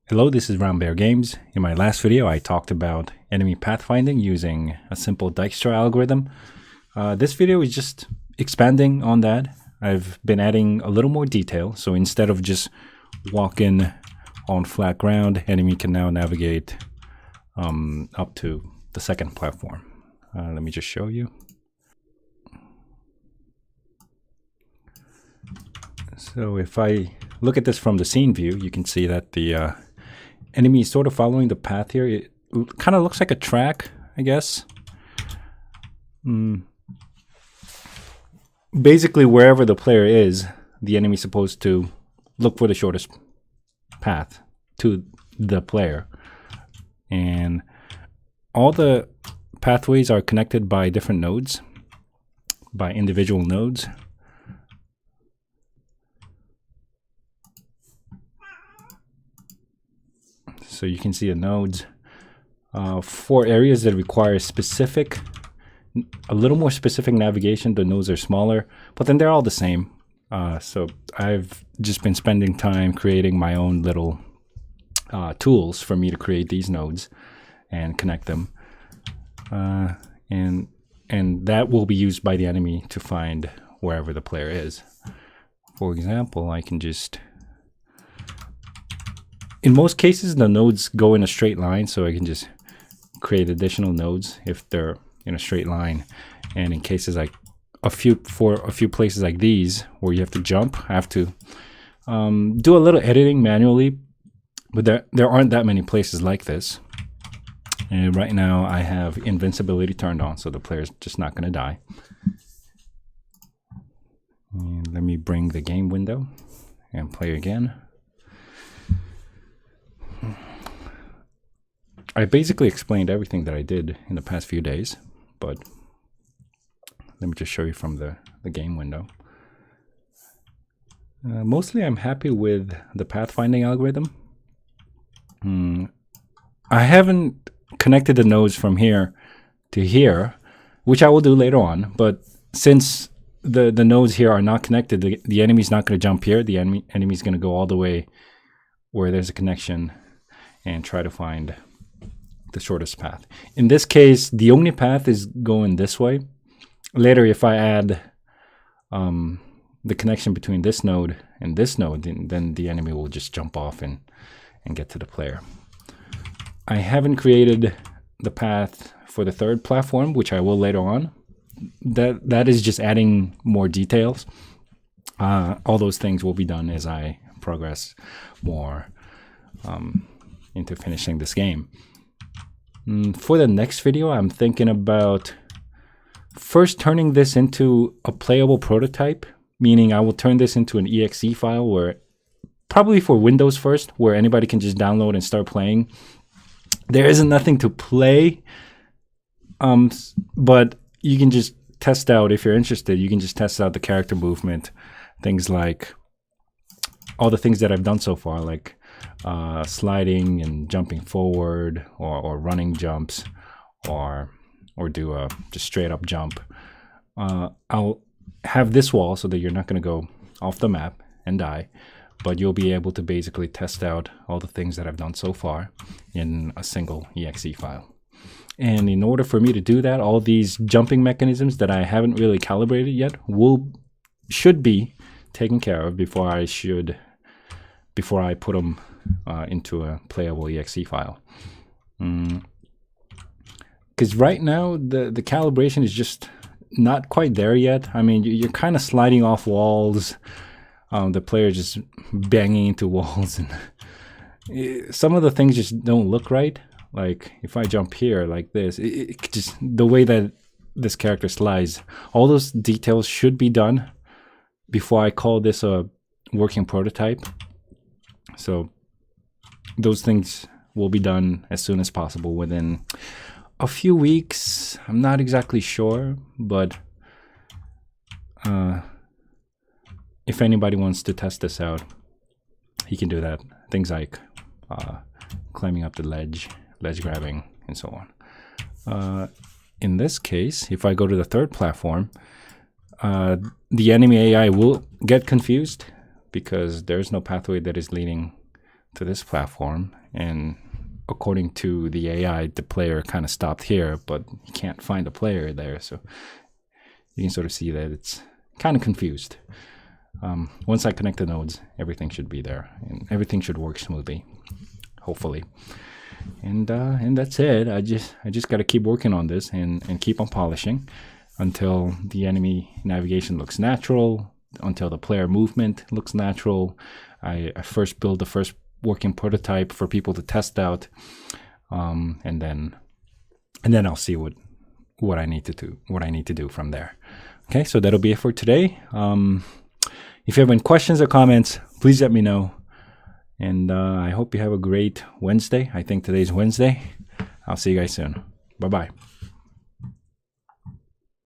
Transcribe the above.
Hello, this is Roundbeargames. In my last video, I talked about enemy pathfinding using a simple Dijkstra algorithm. This video is just expanding on that. I've been adding a little more detail. So instead of just walking on flat ground, enemy can now navigate up to the second platform. Let me just show you. So if I look at this from the scene view, you can see that the enemy is sort of following the path here. It kind of looks like a track, I guess. Basically, wherever the player is, the enemy is supposed to look for the shortest path to the player. And all the pathways are connected by different nodes, by individual nodes. So you can see the nodes for areas that require a little more specific navigation. The nodes are smaller, but then they're all the same. So I've just been spending time creating my own little tools for me to create these nodes and connect them. And that will be used by the enemy to find wherever the player is. For example, I can just... In most cases, the nodes go in a straight line, so I can just create additional nodes if they're in a straight line. And in cases like for a few places like these where you have to jump, I have to do a little editing manually, but there aren't that many places like this. And right now I have invincibility turned on, so the player's just not going to die. And let me bring the game window and play again. I basically explained everything that I did in the past few days, but let me just show you from the game window. Mostly I'm happy with the pathfinding algorithm. I haven't connected the nodes from here to here, which I will do later on, but since the nodes here are not connected, the enemy's not going to jump here. The enemy's going to go all the way where there's a connection and try to find the shortest path. In this case, the only path is going this way. Later, if I add the connection between this node and this node, then the enemy will just jump off and get to the player. I haven't created the path for the third platform, which I will later on. That is just adding more details. All those things will be done as I progress more into finishing this game. For the next video, I'm thinking about first turning this into a playable prototype, meaning I will turn this into an exe file, where probably for Windows first, where anybody can just download and start playing. There isn't nothing to play, but you can just test out, if you're interested, you can just test out the character movement, things like all the things that I've done so far, like sliding and jumping forward, or running jumps, or do a just straight up jump. I'll have this wall so that you're not going to go off the map and die, but you'll be able to basically test out all the things that I've done so far in a single exe file. And in order for me to do that, all these jumping mechanisms that I haven't really calibrated yet should be taken care of before I put them into a playable exe file. Because right now the calibration is just not quite there yet. I mean, you're kind of sliding off walls. The player just banging into walls, and some of the things just don't look right. Like if I jump here like this, it just, the way that this character slides, all those details should be done before I call this a working prototype. So those things will be done as soon as possible, within a few weeks. I'm not exactly sure, but if anybody wants to test this out, he can do that. Things like climbing up the ledge grabbing, and so on. In this case, if I go to the third platform, the enemy AI will get confused because there's no pathway that is leading to this platform, and according to the AI, the player kind of stopped here, but you can't find a player there, so you can sort of see that it's kind of confused. Once I connect the nodes, everything should be there, and everything should work smoothly, hopefully. And that's it. I just got to keep working on this and keep on polishing until the enemy navigation looks natural, until the player movement looks natural. I first build the first working prototype for people to test out, and then I'll see what I need to do from there. Okay, so that'll be it for today. If you have any questions or comments, please let me know. And I hope you have a great Wednesday. I think today's Wednesday. I'll see you guys soon. Bye-bye.